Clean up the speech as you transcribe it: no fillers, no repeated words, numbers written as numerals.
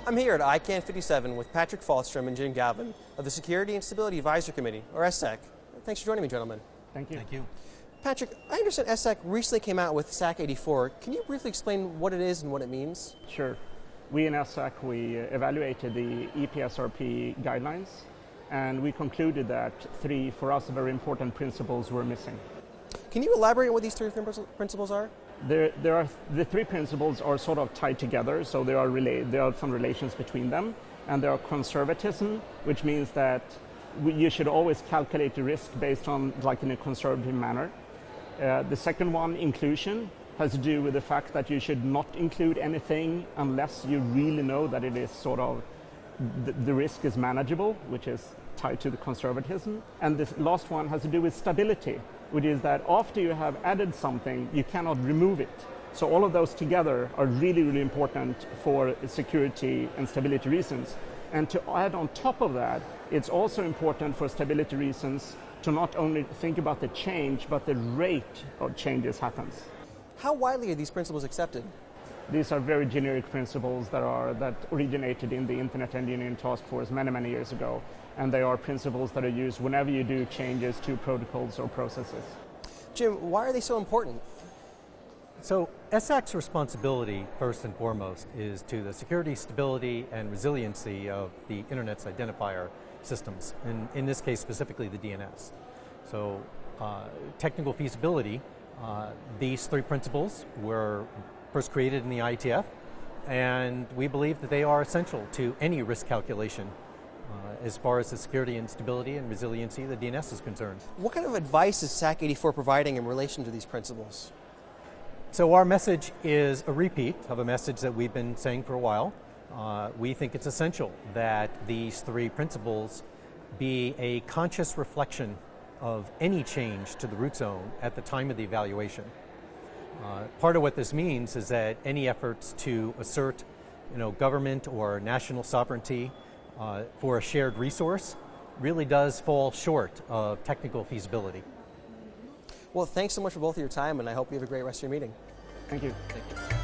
I'm here at ICANN57 with Patrick Falstrom and Jim Galvin of the Security and Stability Advisory Committee, or SSEC. Thanks for joining me, gentlemen. Thank you. Thank you. Patrick, I understand SSEC recently came out with SAC 84. Can you briefly explain what it is and what it means? Sure. We in SSEC, we evaluated the EPSRP guidelines, and we concluded that three, for us, very important principles were missing. Can you elaborate on what these three principles are? The three principles are sort of tied together, so there are some relations between them, and there are conservatism, which means that you should always calculate the risk based on, like, in a conservative manner. The second one, inclusion, has to do with the fact that you should not include anything unless you really know that it is sort of, the risk is manageable, which is tied to the conservatism. And this last one has to do with stability, which is that after you have added something, you cannot remove it. So all of those together are really, really important for security and stability reasons. And to add on top of that, it's also important for stability reasons to not only think about the change, but the rate of changes happens. How widely are these principles accepted? These are very generic principles that originated in the Internet Engineering Task Force many, many years ago. And they are principles that are used whenever you do changes to protocols or processes. Jim, why are they so important? So SSEC's responsibility, first and foremost, is to the security, stability, and resiliency of the Internet's identifier systems, and in this case specifically the DNS. So technical feasibility, these three principles were first created in the IETF, and we believe that they are essential to any risk calculation as far as the security and stability and resiliency of the DNS is concerned. What kind of advice is SAC 84 providing in relation to these principles? So our message is a repeat of a message that we've been saying for a while. We think it's essential that these three principles be a conscious reflection of any change to the root zone at the time of the evaluation. Part of what this means is that any efforts to assert, government or national sovereignty for a shared resource really does fall short of technical feasibility. Well, thanks so much for both of your time, and I hope you have a great rest of your meeting. Thank you. Thank you.